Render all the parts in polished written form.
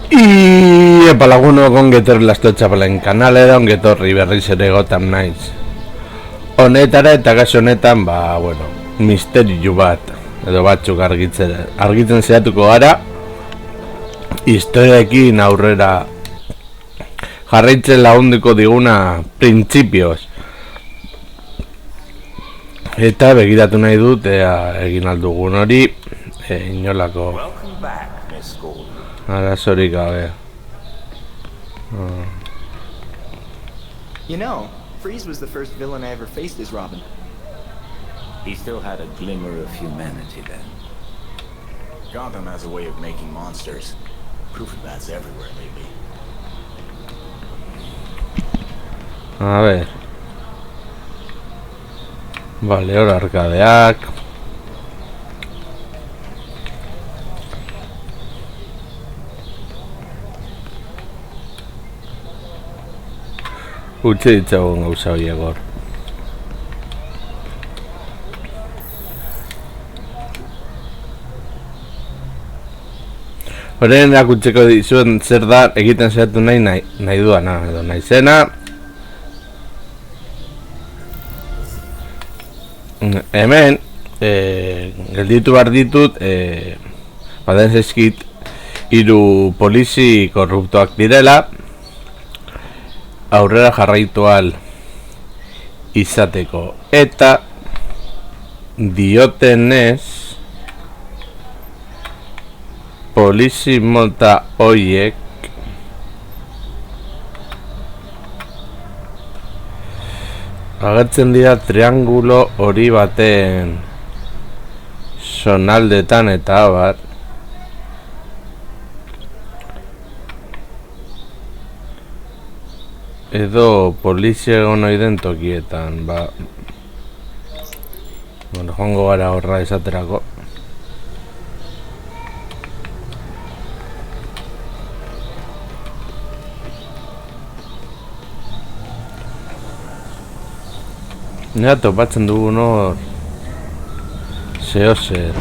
Epa lagunok ongetorri Lastotxapelen kanalera, ongetorri berriz ere gotan naiz. Honetara eta kaso honetan, misterio bat, edo batzuk argitzen zehatuko gara. Historiaekin aurrera jarraitzen lagunduko diguna printzipioz. Eta begiratu nahi dut, egin aldugun hori, inolako arazorik gabe. You know, Freeze was the first villain I ever faced as Robin. He still had a glimmer of humanity then. Gotham has a way of making monsters. Proof of that's everywhere lately. A ver. Vale, hor arkadeak. Utsi ditzagun gauza horiek hor. Horren erakutzeko dizuen zer da egiten zehatu nahi duana edo nahi zena. Hemen gelditu behar ditut baden zaizkit 3 polizi korruptoak direla aurrera jarraitu ahal izateko, eta diotenez polizi mota hoiek agertzen dira triangulo hori baten zonaldetan eta abar. Edo polizia egon oiden tokietan, joango gara horra esaterako. Nera topatzen dugun hor zehozer.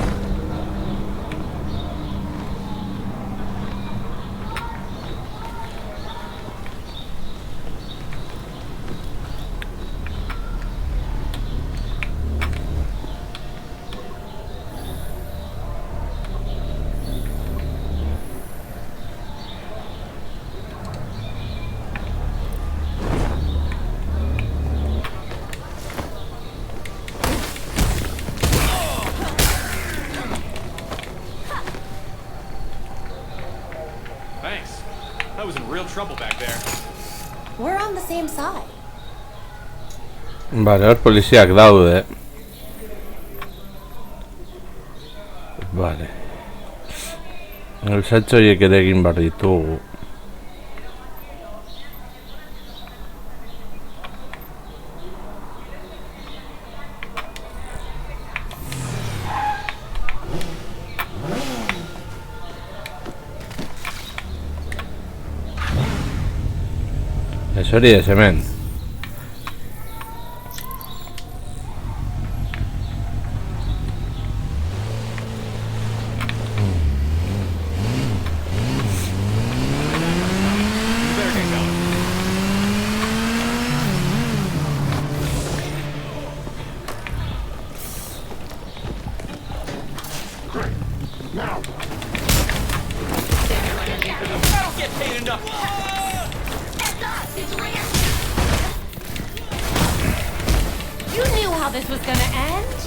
I was in real trouble back there. We're on the same side. Vale, hor poliziak daude. Vale. Gauzatxo horiek ere egin behar ditugu. Ez hori ez hemen. You knew how this was gonna end.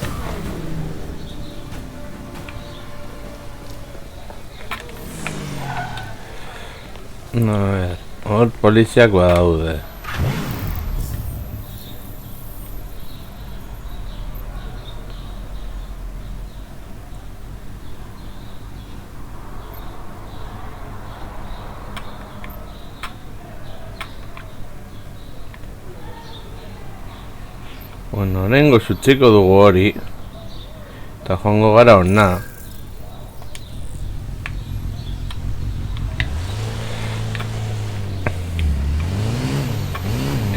A ver, hor poliziak badaude. Bueno, orengo sutziko dugu hori eta joango gara hona.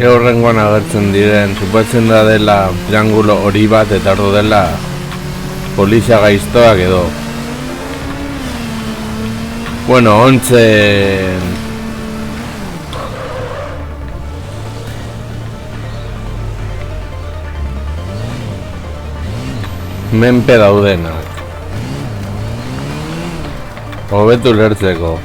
Horrengoan agertzen diren, supatzen da dela triangulo hori bat eta ordu dela polizia gaiztoak edo Bueno, ontze... menpe daudenak. Hobetu lertzeko.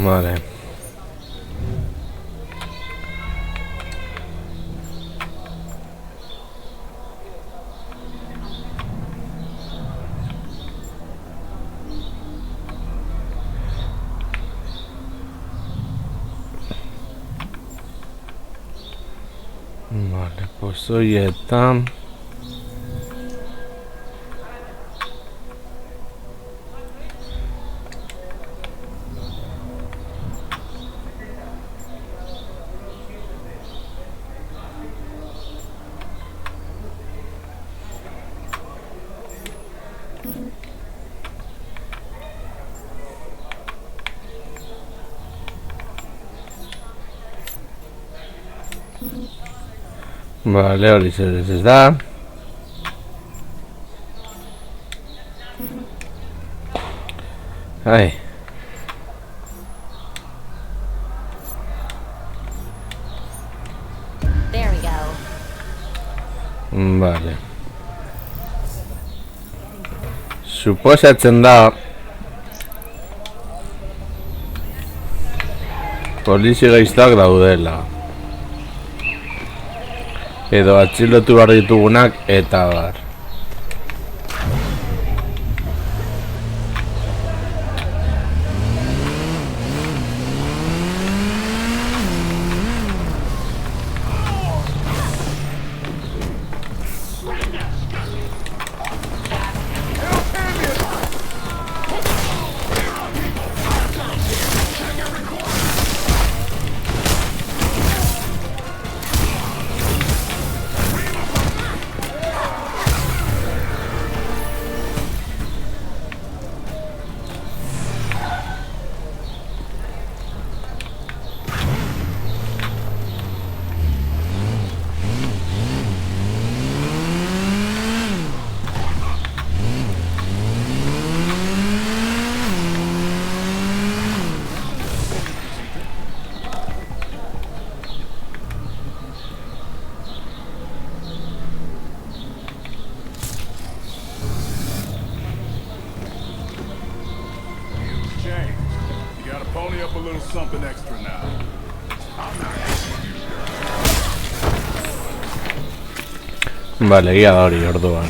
Vale. Vale, pues hoy está... Vale, hori zer ez da. Ai. There we go. Vale. Suposatzen da polizia gaiztak daudela. Edo atxilotu behar ditugunak eta bar. Something extra now. Vale, egia da hori orduan.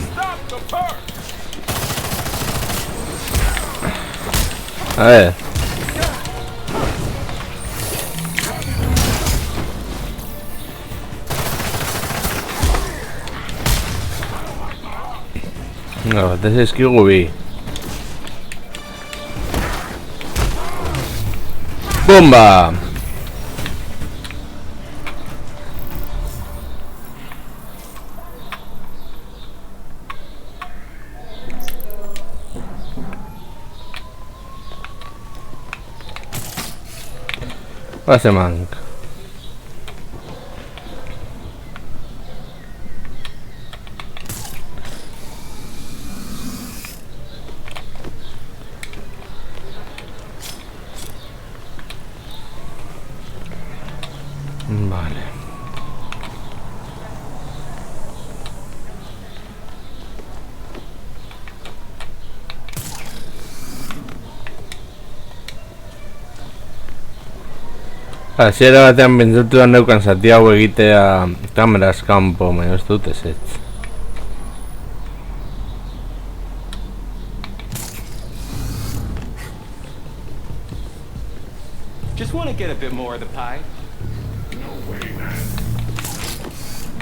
A ver. No, batez eskigu bi. Bomba! Pase mank. Vale. Hasiera batean pentsatu da neukan zati hau egitea kameraz kanpo, baina ez dut ezetz. Just want to get a bit more of the pie. No way, man.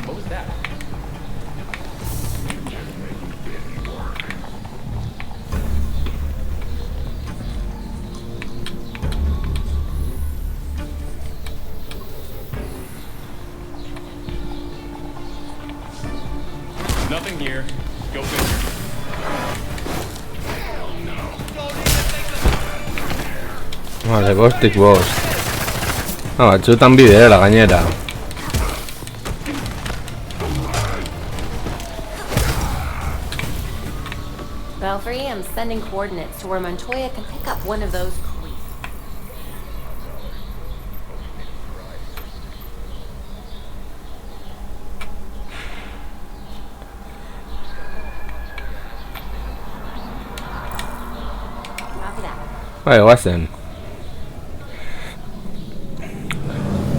What was that? Nothing here. Go figure. Vale, Ghostick Boss. No, batzutan bidera gainera. Belfry, I'm sending coordinates to where Montoya can pick up one of those creeps. Copy that. Bai, guazen.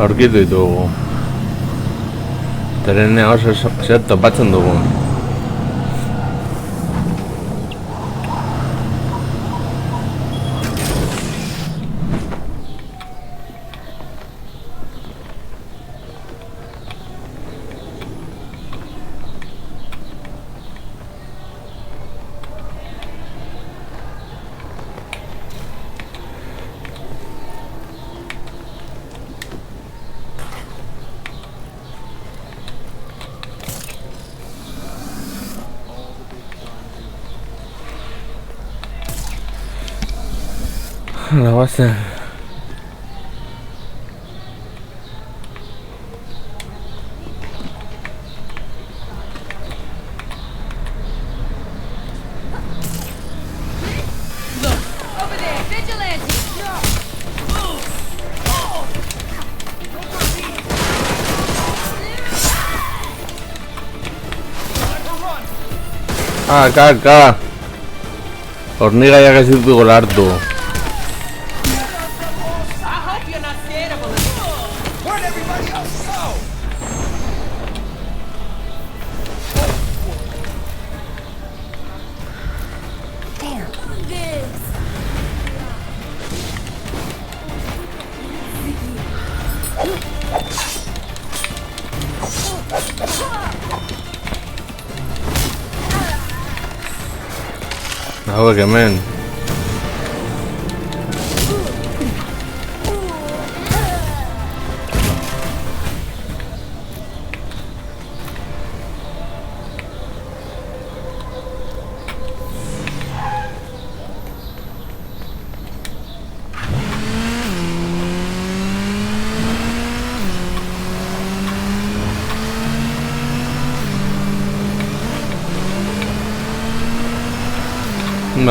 Aurkitu ditugu. Trenea oso zer topatzen dugun. Hala, guazen. Over there, vigilante! Kaka! Hornigaiak ez ditugu hartu. Damn. This. Hauek hemen.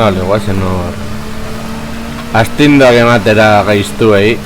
Vale, guazen hor. Astindoak ematera gaiztuei.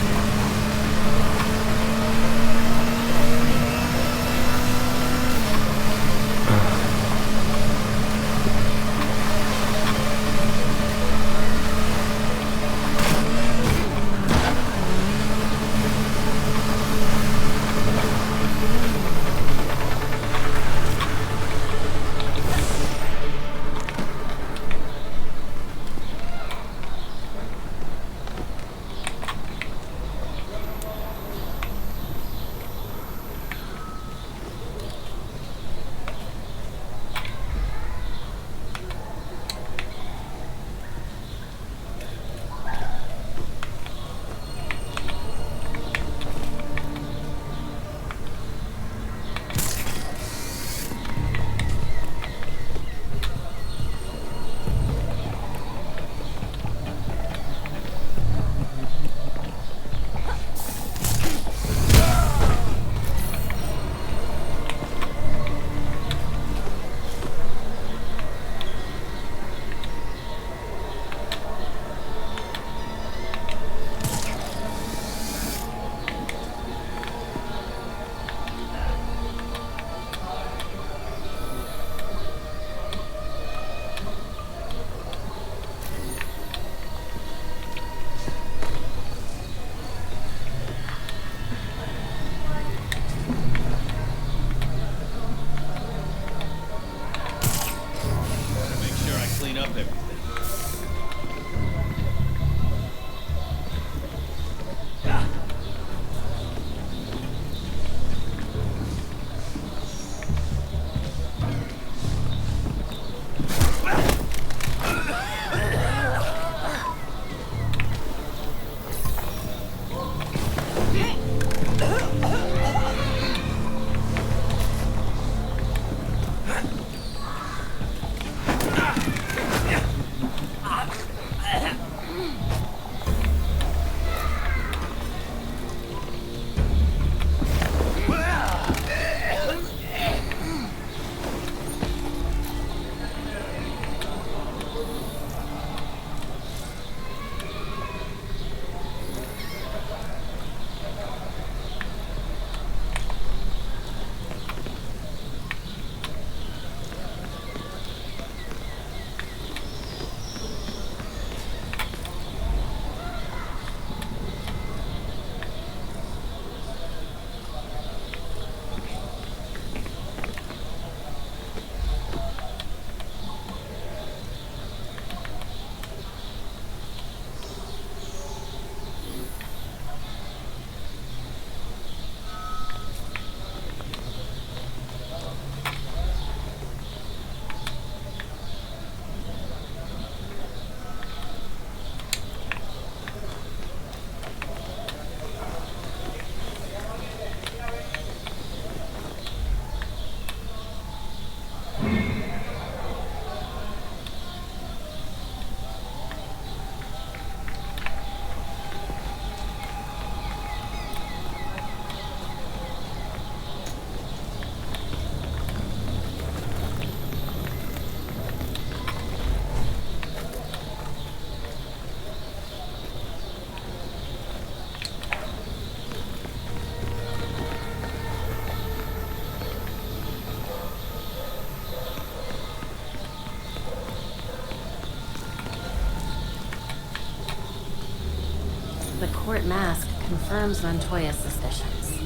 the court mask confirms Montoya's suspicions.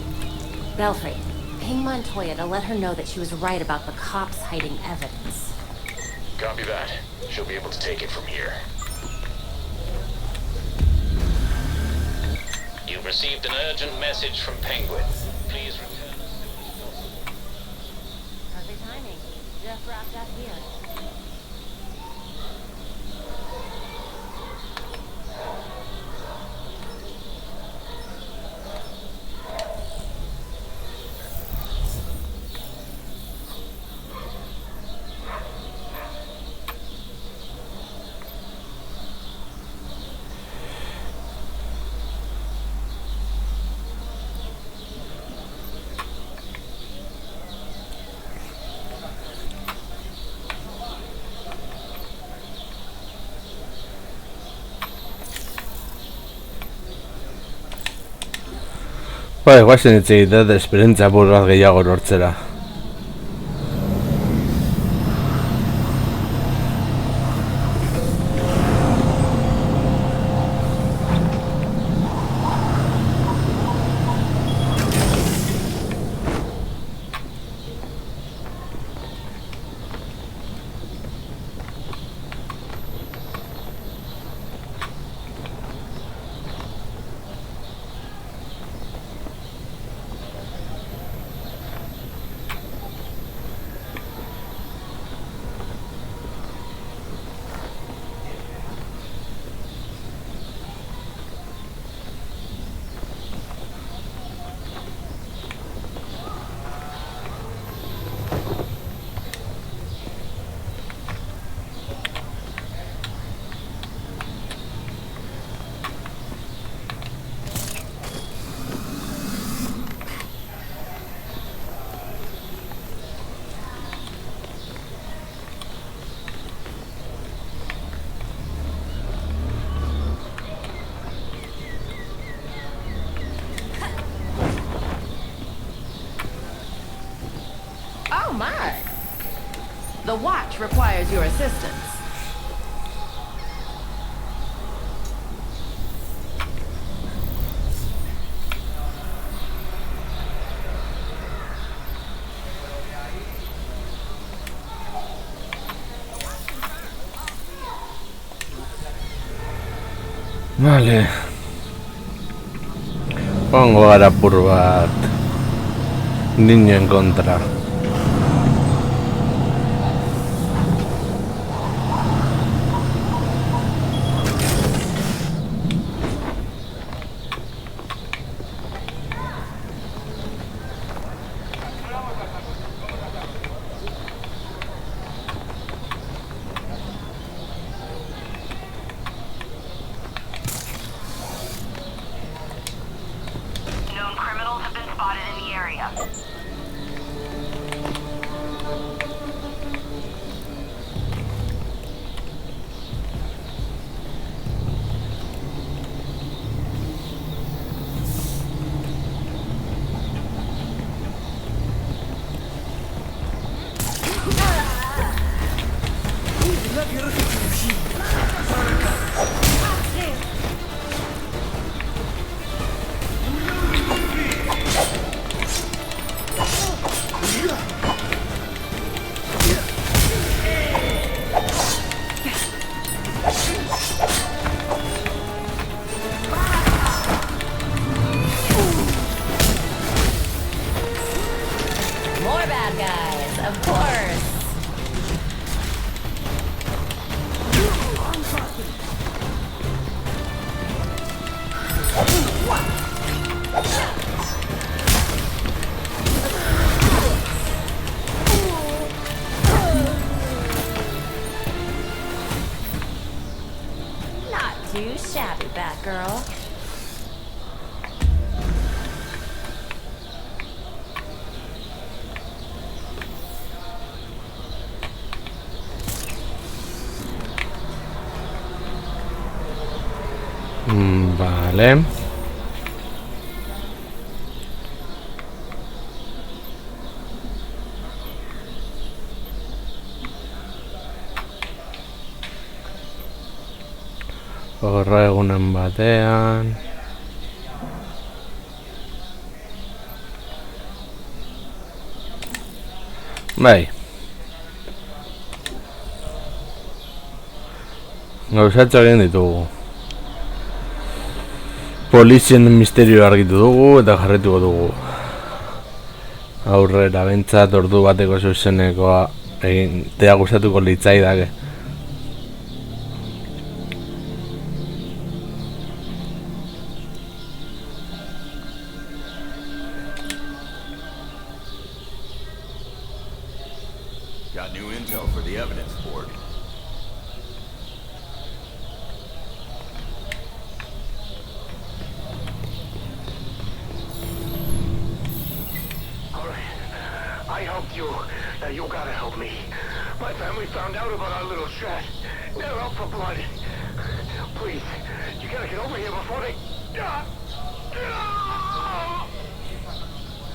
Belfry, ping Montoya to let her know that she was right about the cops hiding evidence. Copy that. She'll be able to take it from here. You've received an urgent message from Penguin. Please return. Perfect timing. Just wrapped up here. Guazen hitz egitea esperientzia apur bat gehiago lortzera. Oh my! The watch requires your assistance. Vale. Pongo gara apur bat niñen kontra. Known criminals have been spotted in the area. More bad guys, of course. Not too shabby, Batgirl. Vale. Horra egunen batean. Bai. Gauzatxo egin ditugu. Polizien misterio argitu dugu eta jarretuko dugu. Aurrera bentsat ordu bateko zuzenekoa egin tea gustatuko litzaidake. Got new intel for the evidence board. I helped you. Now you gotta help me. My family found out about our little chat. They're out for blood. Please, you gotta get over here before they...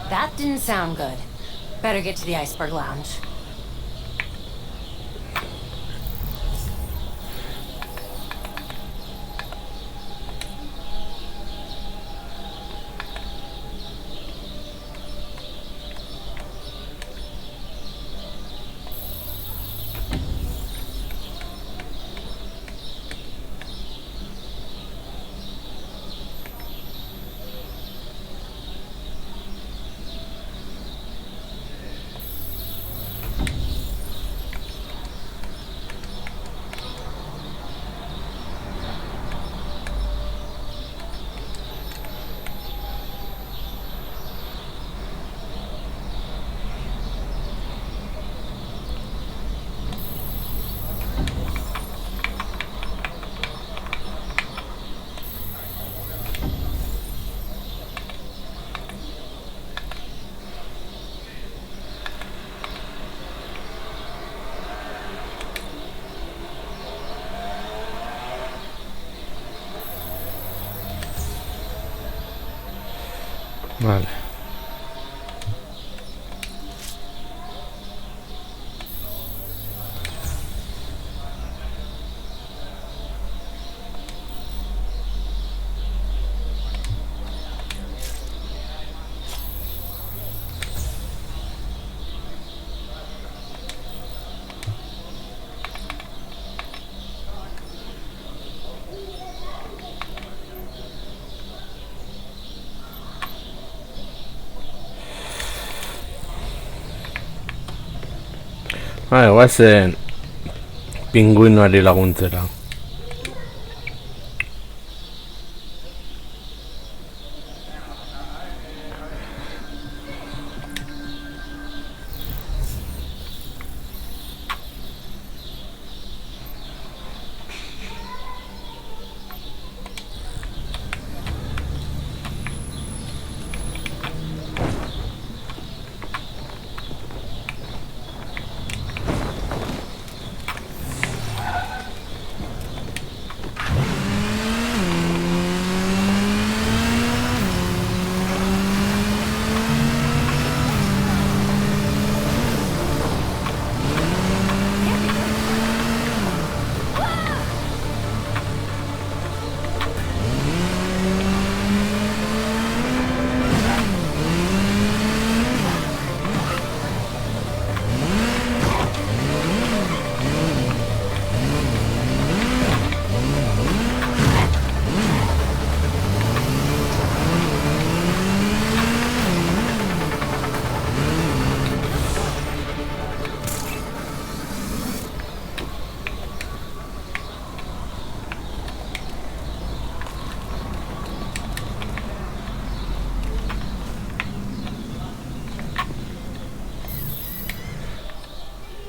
That didn't sound good. Better get to the Iceberg Lounge. Vale. Guazen pinguinoari laguntzera.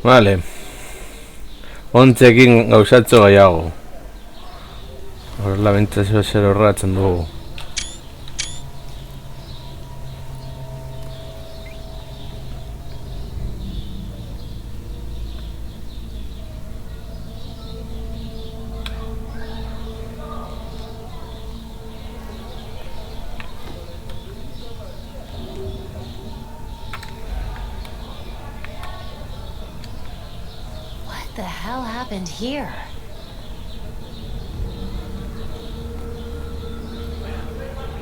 Vale. Ontzekin gauzatxo gaiago. Horrela bentzazio zer horratzen dugu. What the hell happened here?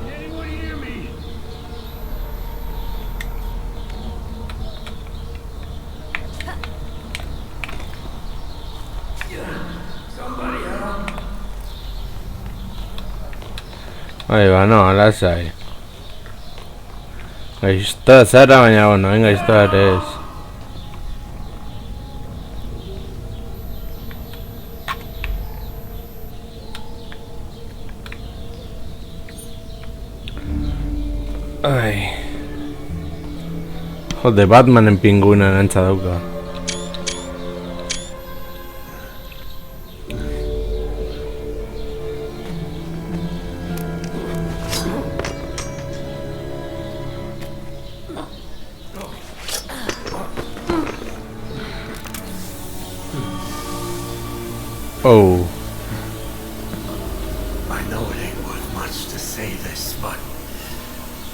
Anyone hear me? Ahí va, no, lasai. Gaiztoa zara, baina, bueno, hain gaiztoa ere ez. Ai. Jode, Batmanen pingüina nantza dauka. Oh. I know it ain't worth much to say this, but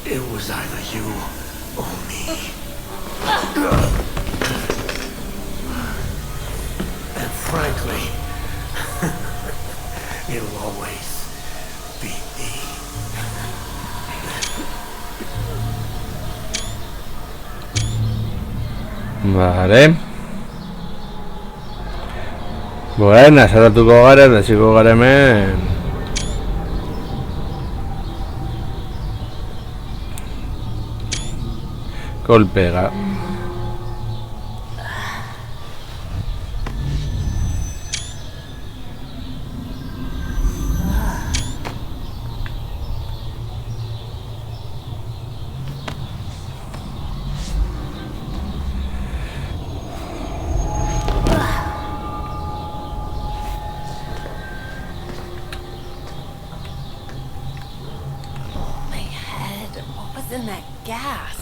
it was either you or me. And frankly, it'll always be me. Vale. Bueno, azaratuko gara, hasiko gara hemen. Kolpega. In that gas.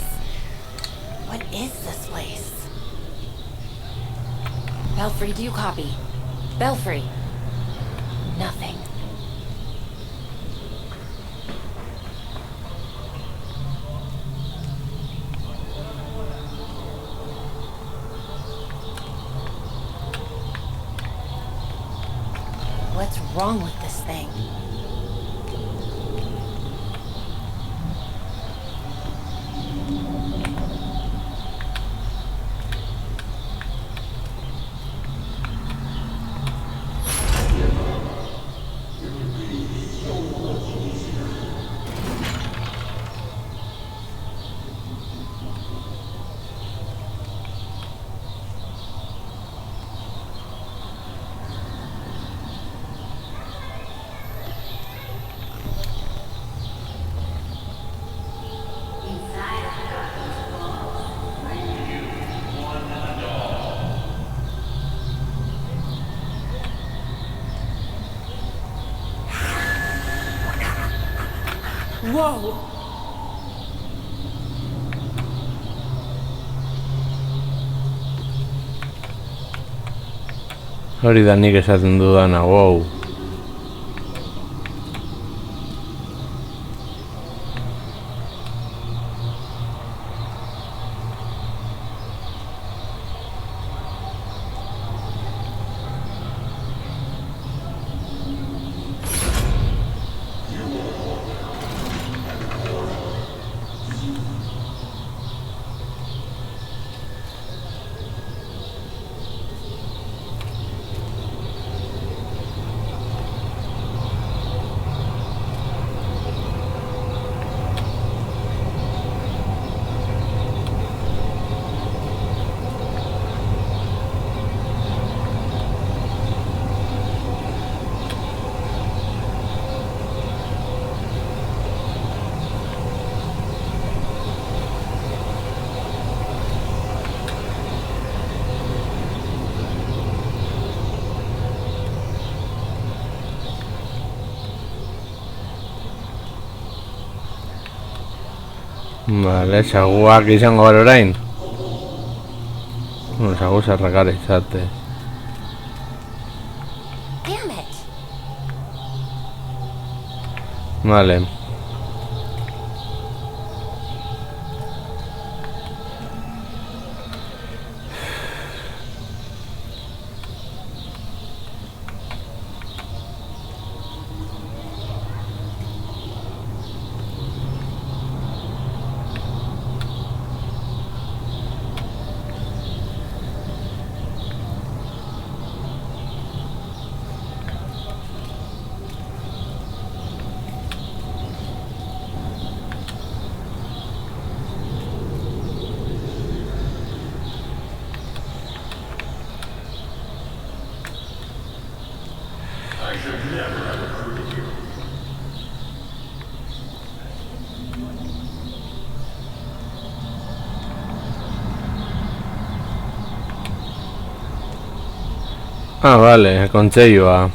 What is this place? Belfry, do you copy? Belfry. Nothing. What's wrong with this thing? Whoa! Hori da nik esaten dudana, wow. Vale, saguak izango gara orain. Sagu zarrakara izate. Damn it. Vale. Ah, vale, el consello a...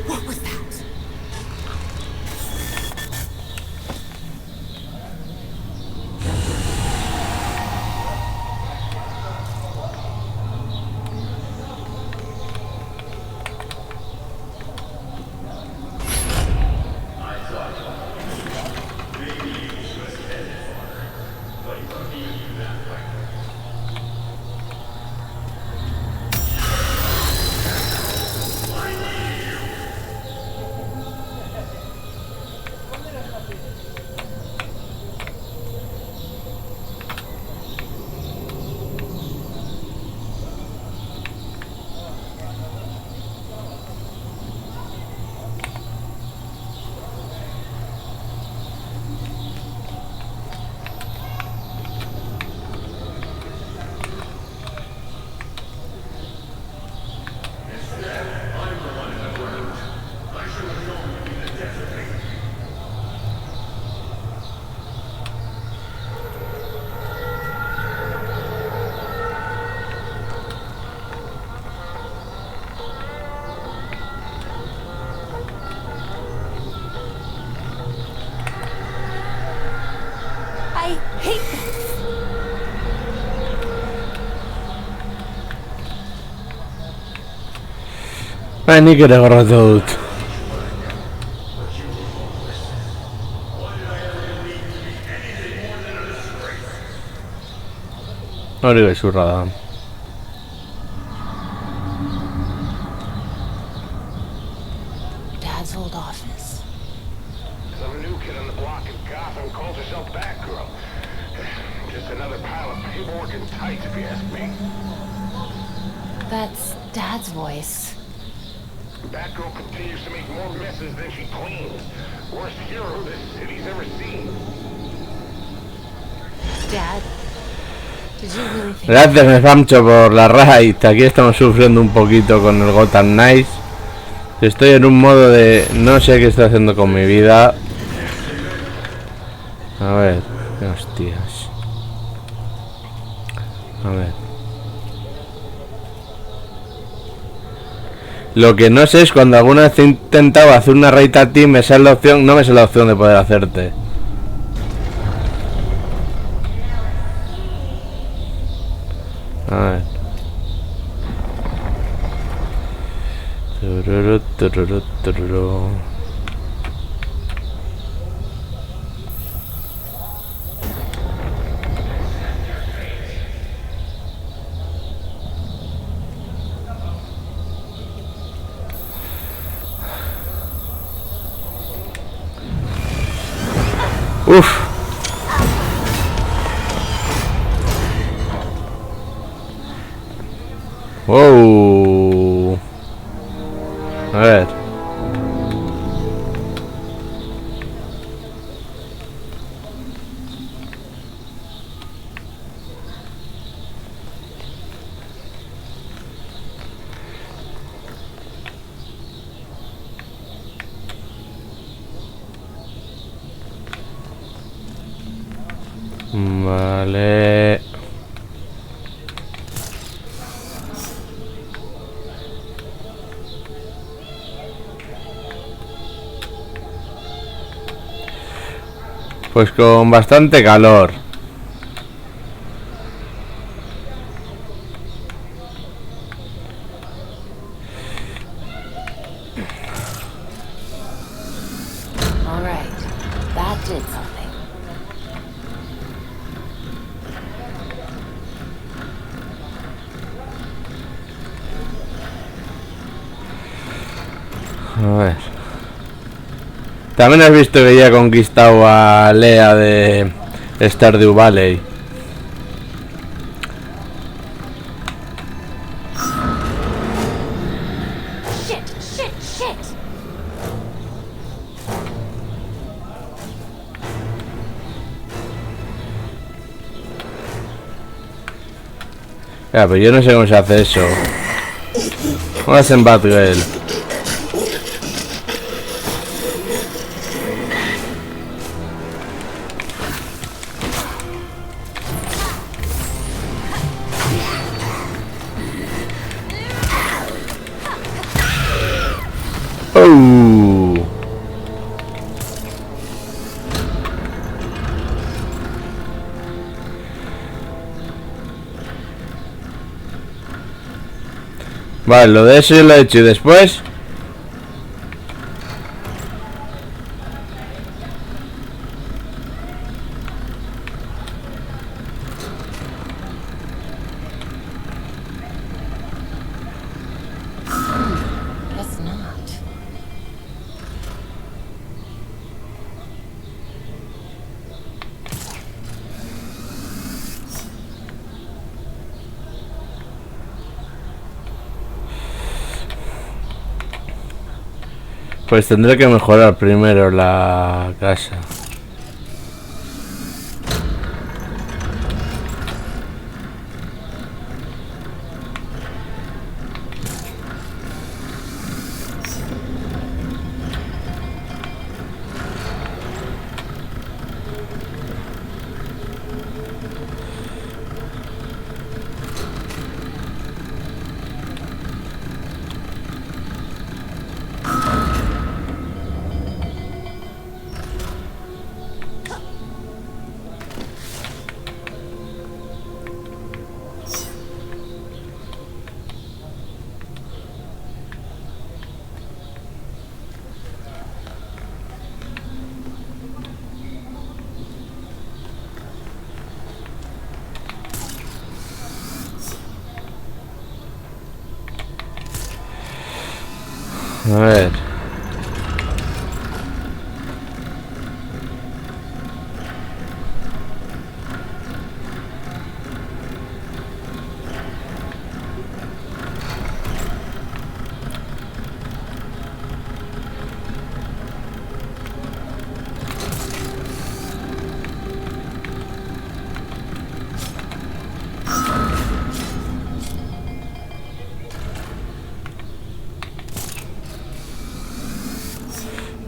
What was that? I hate this. אני כדי גרדות. hori gezurra da. Dad's old office. Some new kid on the block in Gotham calls herself Batgirl. Just another pile of paperwork and tights, if you ask me. That's Dad's voice. Batgirl continues to make more messes than she cleans. Worst hero this city's ever seen. Dad, did you really think... Gracias, Mefancho, por la raid. Aquí estamos sufriendo un poquito con el Gotham Knights. Estoy en un modo de... no sé qué estoy haciendo con mi vida. A ver, qué hostias. A ver. Lo que no sé es cuando alguna vez he intentado hacer una raid a ti, me sale la opción, no me sale la opción de poder hacerte. A ver. Tururú, tururú, tururú. Uf. Wow. A ver. Vale. Pues con bastante calor. All right, that did something. A ver. También has visto que ya he conquistado a Lea de Stardew Valley. Ya, pero yo no sé cómo se hace eso. ¿Cómo hacen Batgirl? Oh. Vale, lo de eso yo lo he hecho y después. Guess not. Pues tendré que mejorar primero la casa. A ver.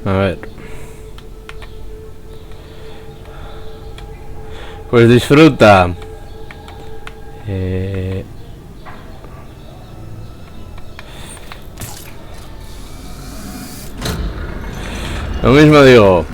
A ver. Pues disfruta. Lo mismo digo.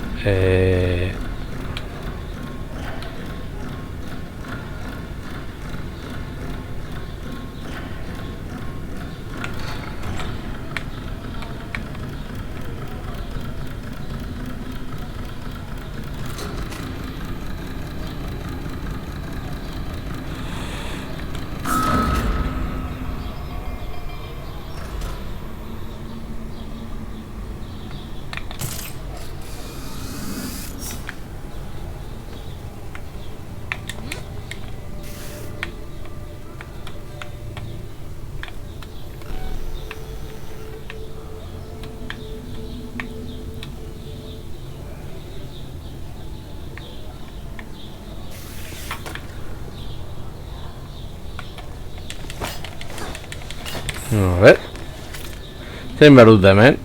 A ver. Sen barut hemen.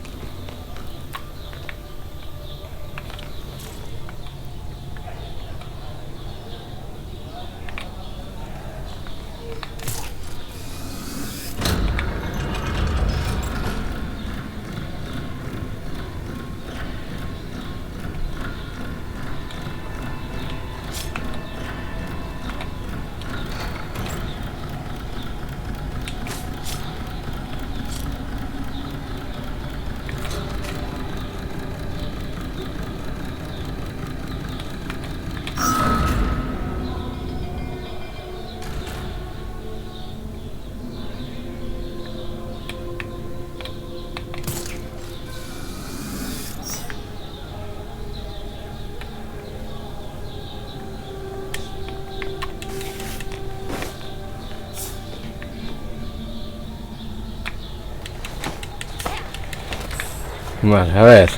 Vale, a ver.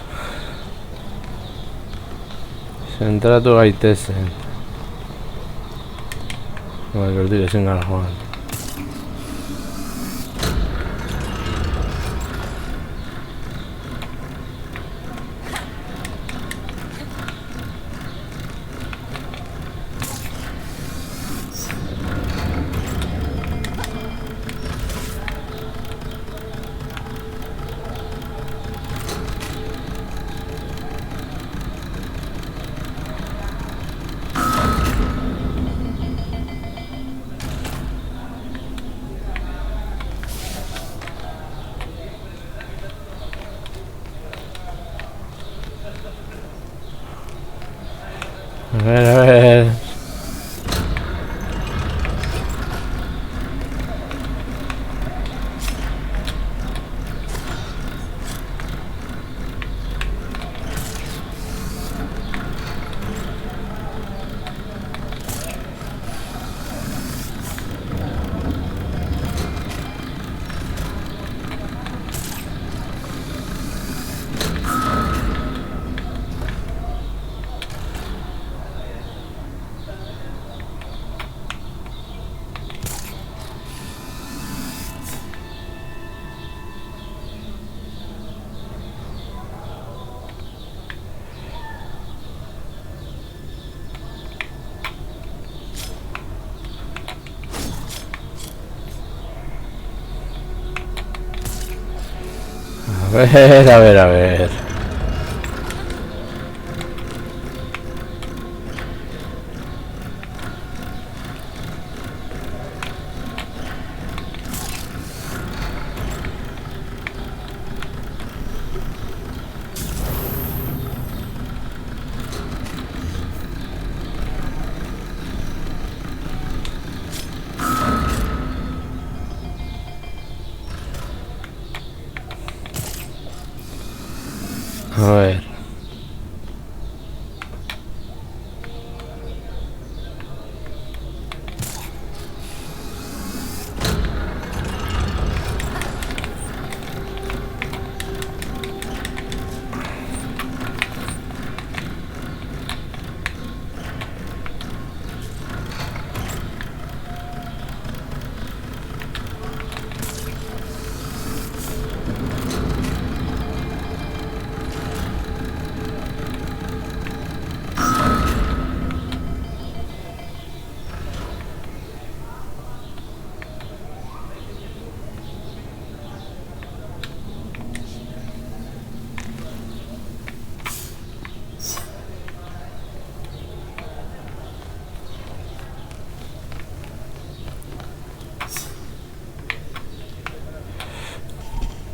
Zentratu gaitezen. Bai, bertire zen gara joan. A ver, a ver. A ver, a ver. A ver.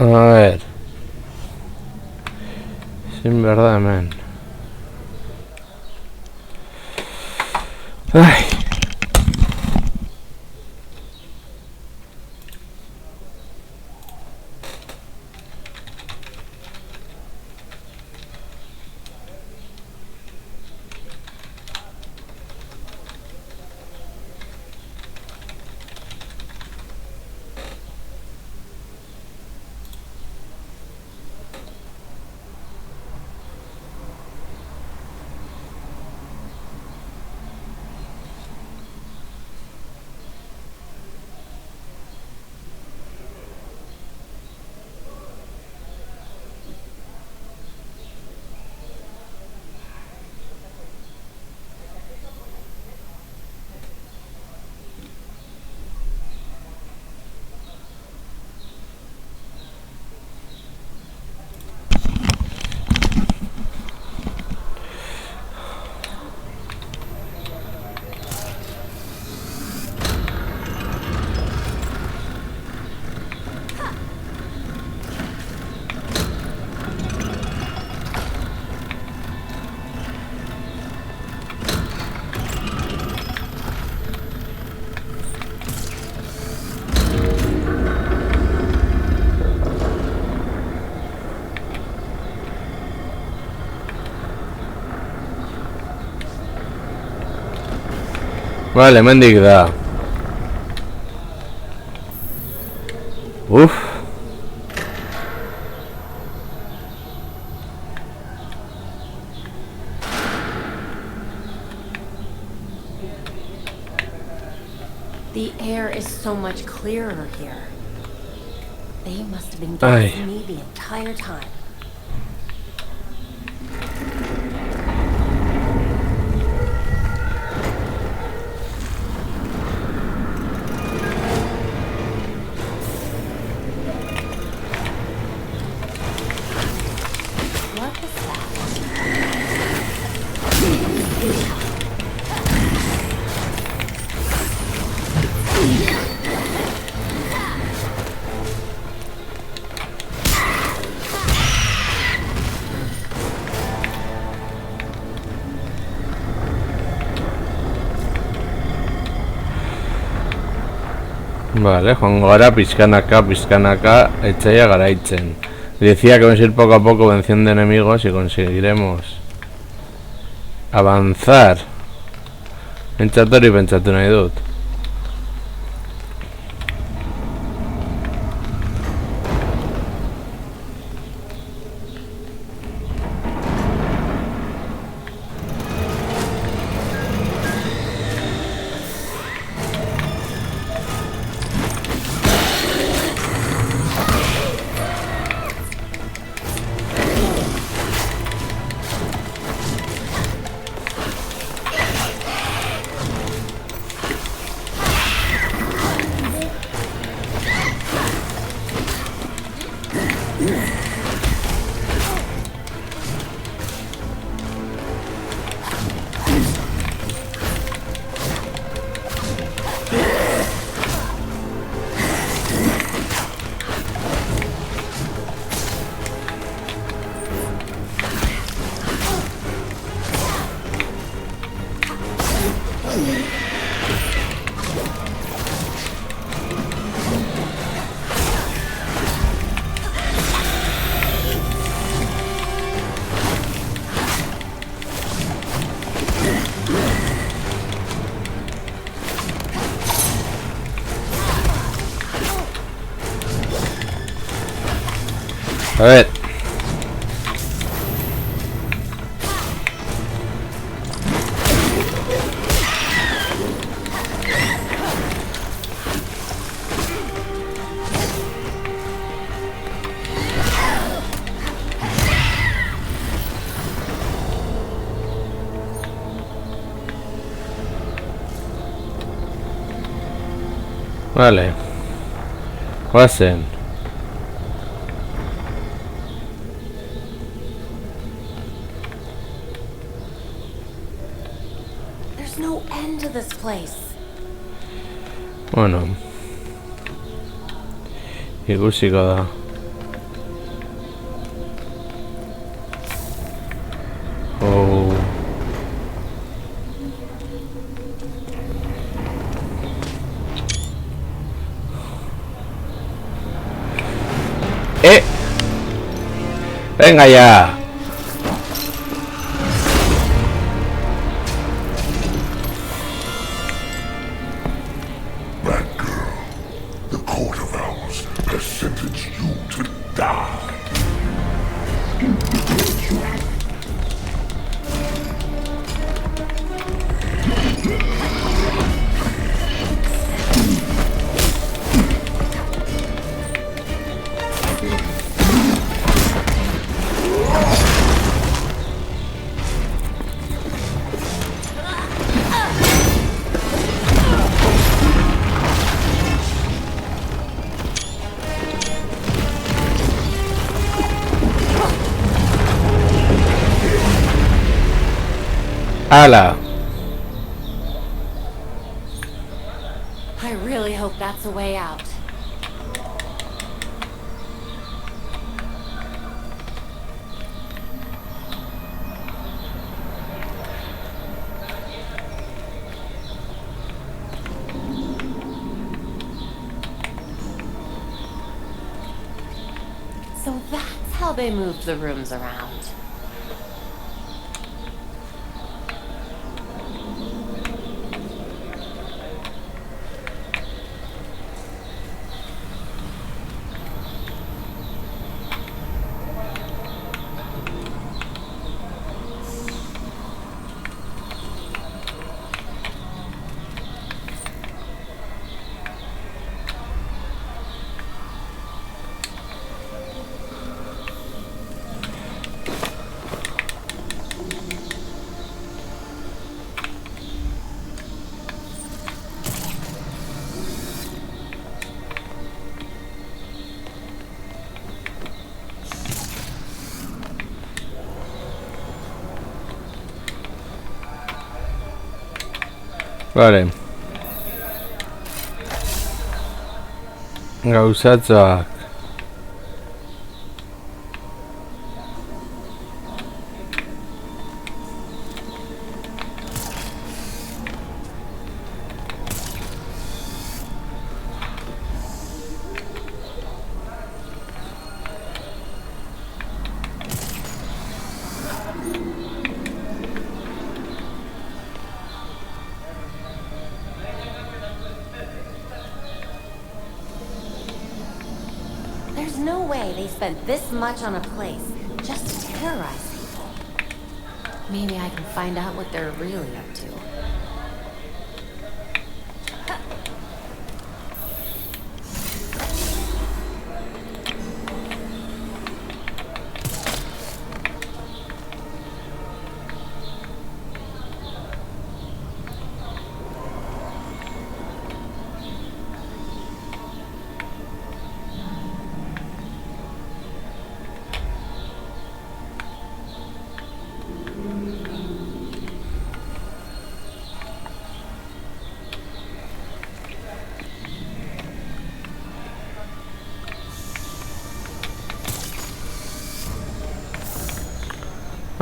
A ver. Sin verdad, man. Ay. Vale, mendik da. Uf. The air is so much clearer here. They must have been Ay. gassing me the entire time. What is that? Vale, joango gara pizkanaka etxaia garaitzen. Decía que vamos a ir poco a poco venciendo enemigos y conseguiremos avanzar. Pentsatu hori pentsatu nahi dut. A ver. Vale. Pasen. There's no end to this place. Bueno. Ikusiko da. Oh. Venga ya. Ala. I really hope that's a way out. So that's how they moved the rooms around. Vale. Gauzatxoak. There's no way they spent this much on a place just to terrorize people. Maybe I can find out what they're really up to.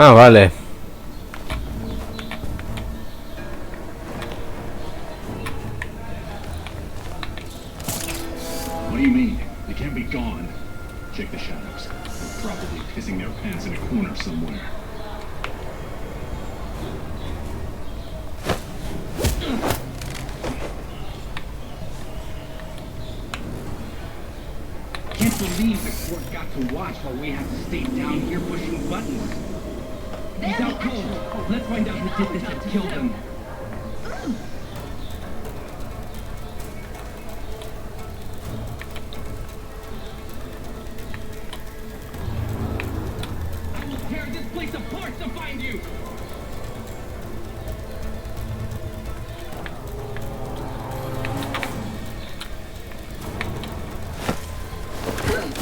Ah, vale. What do you mean? They can't be gone. Check the shadows. They're probably pissing their pants in a corner somewhere. Can't believe the court got to watch while we have to stay down here pushing buttons. He's out cold. Let's find out who did this and kill them. I will tear this place apart to find you.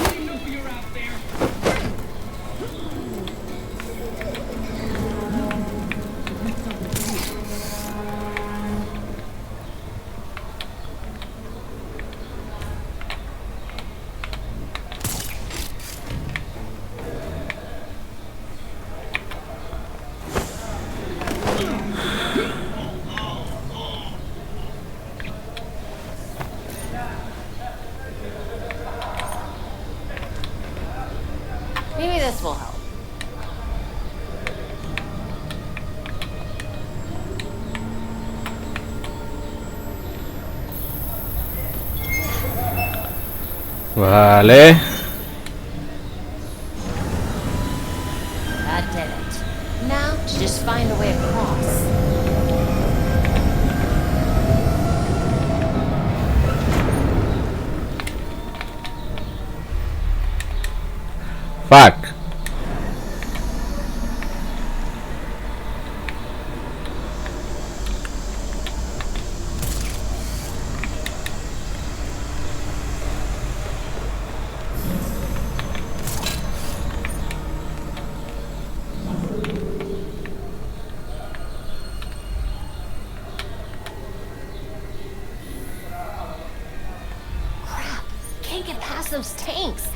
I know you're out there. Maybe this will help. Vale. That did it. Now to just find a way across. Fuck. Crap. Can't get past those tanks.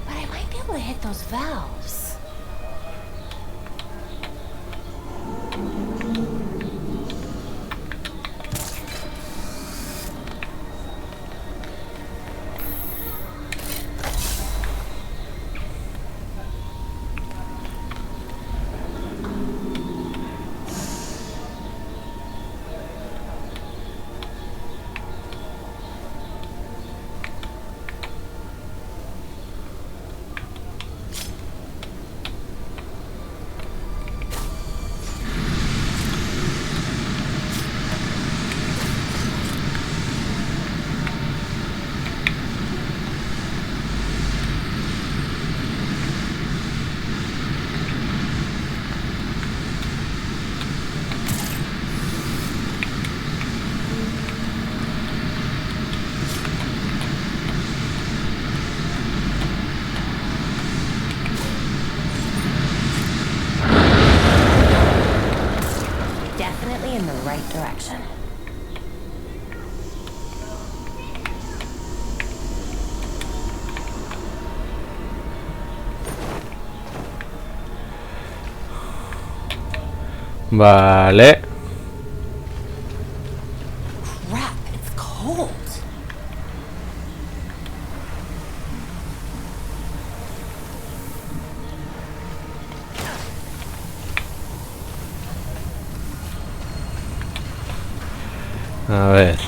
But I might be able to hit those valves. Definitely in the right direction. Vale. Crap, it's cold. A ver.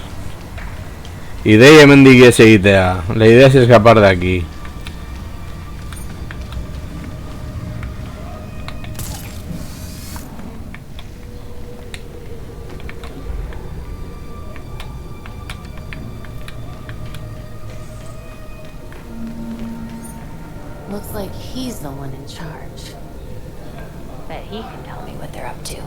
Ideia hemendik ez egitea. La idea es escapar de aquí. Looks like he's the one in charge. Bet he can tell me what they're up to.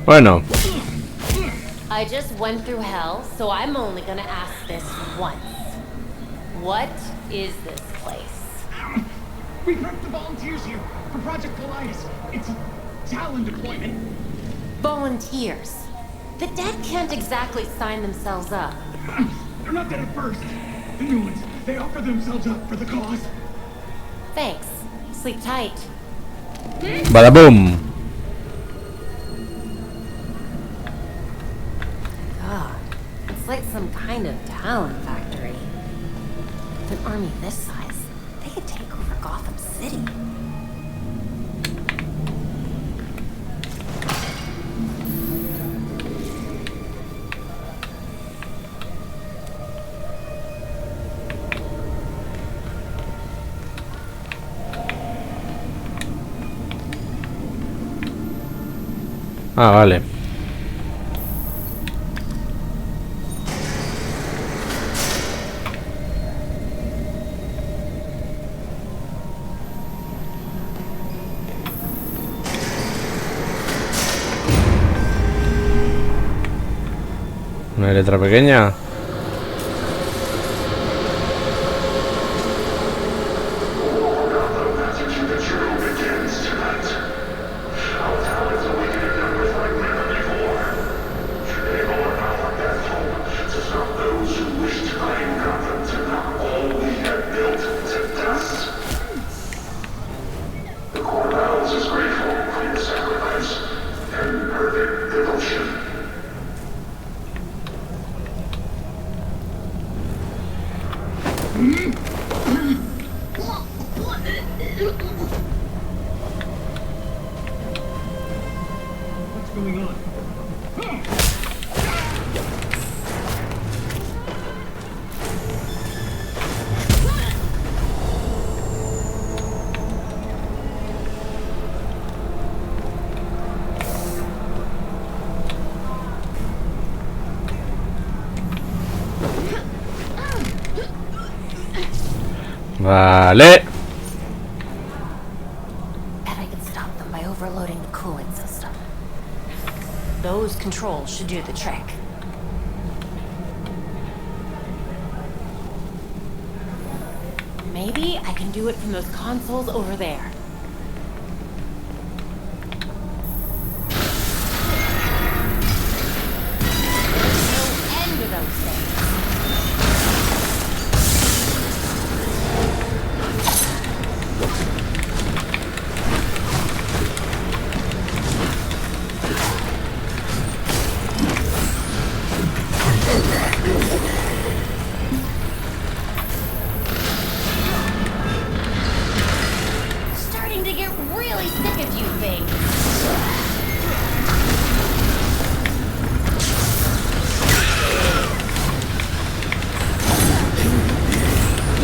Bueno. I just went through hell, so I'm only gonna ask this once. What is this place? We prepped the volunteers here for Project Politis. It's a Talon deployment. Volunteers. The dead can't exactly sign themselves up. They're not dead at first. The new ones, they offer themselves up for the cause. Thanks. Sleep tight. Bada boom. God, it's like some kind of Talon factory. With an army this size, they could take over Gotham City. Ah, vale. Una letra pequeña. What's going on? Vale. Bet I could stop them by overloading the cooling system. Those controls should do the trick. Maybe I can do it from those consoles over there. No end to those things. Starting to get really sick of you things.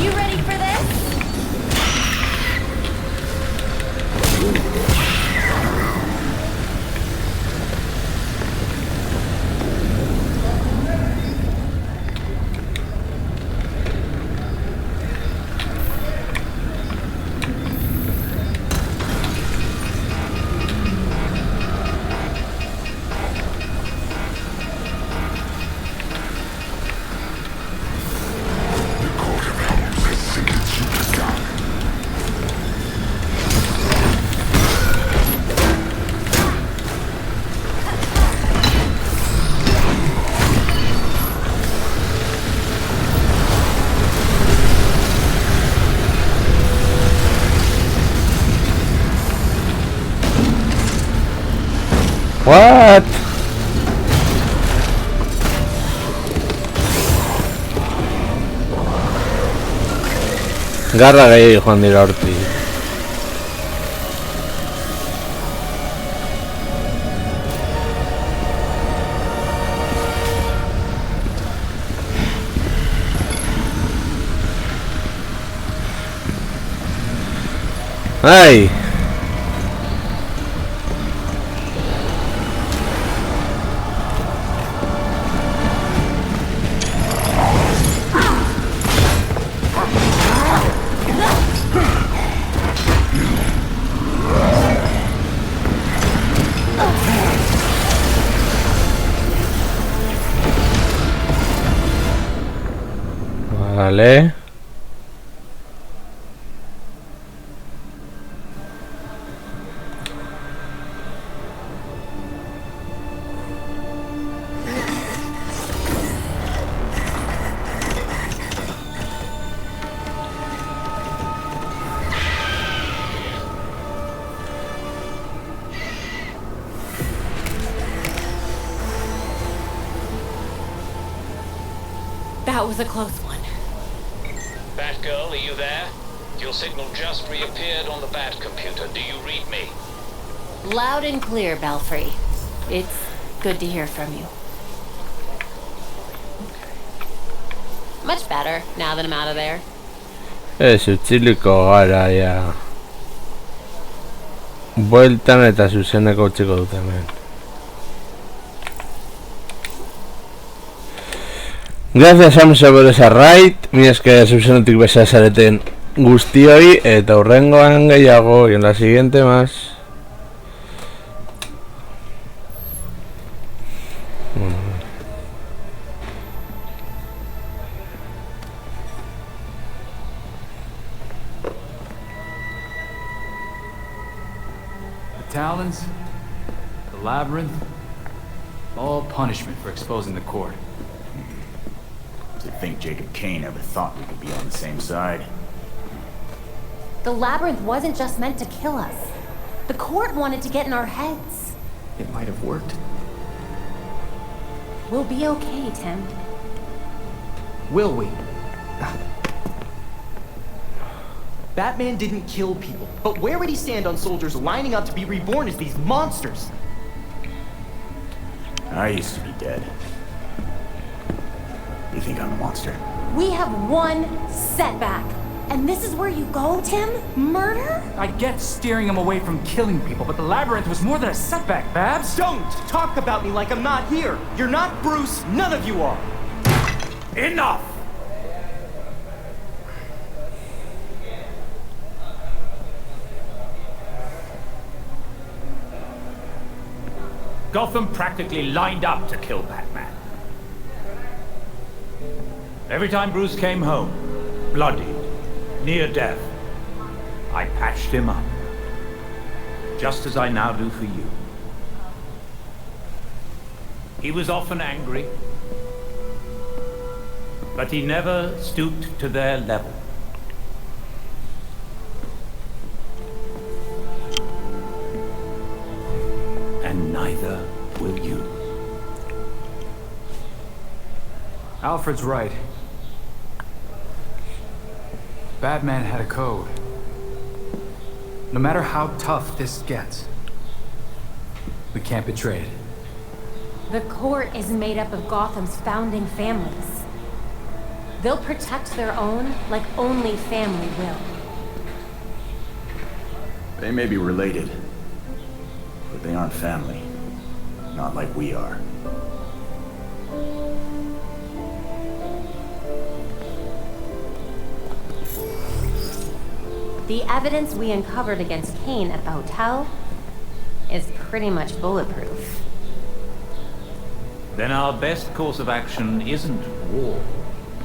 You ready for this? What? Garra gehi joan dira hortik. ¡Ay! Vale. That was a close one. Batgirl, are you there? Your signal just reappeared on the Bat computer. Do you read me? Loud and clear, Belfry. It's good to hear from you. Much better, now that I'm out of there. Utziliko gara, ja. Bueltan eta zuzeneko utziko dut hemen. Gracias, Amsa, por esa raid. Mira, es que zuzenetik besa zareten guztioi, eta hurrengoan gehiago, y en la siguiente más. The Talons, the Labyrinth, all punishment for exposing the court. To think Jacob Kane ever thought we could be on the same side. The Labyrinth wasn't just meant to kill us. The court wanted to get in our heads. It might have worked. We'll be okay, Tim. Will we? Batman didn't kill people, but where would he stand on soldiers lining up to be reborn as these monsters? I used to be dead. You think I'm a monster? We have one setback. And this is where you go, Tim? Murder? I get steering him away from killing people, but the Labyrinth was more than a setback, Babs. Don't talk about me like I'm not here. You're not Bruce. None of you are. Enough! Gotham practically lined up to kill Batman. Every time Bruce came home, bloody, near death, I patched him up. Just as I now do for you. He was often angry, but he never stooped to their level. And neither will you. Alfred's right. Batman had a code. No matter how tough this gets, we can't betray it. The court is made up of Gotham's founding families. They'll protect their own like only family will. They may be related, but they aren't family. Not like we are. The evidence we uncovered against Kane at the hotel is pretty much bulletproof. Then our best course of action isn't war,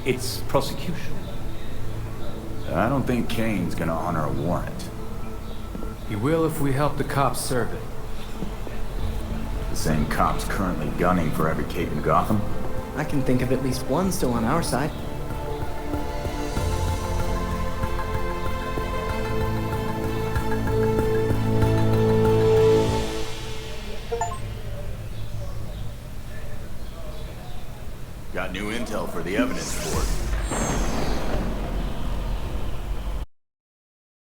it's prosecution. I don't think Kane's gonna honor a warrant. He will if we help the cops serve it. The same cops currently gunning for every cape in Gotham? I can think of at least one still on our side. Got new intel for the evidence board.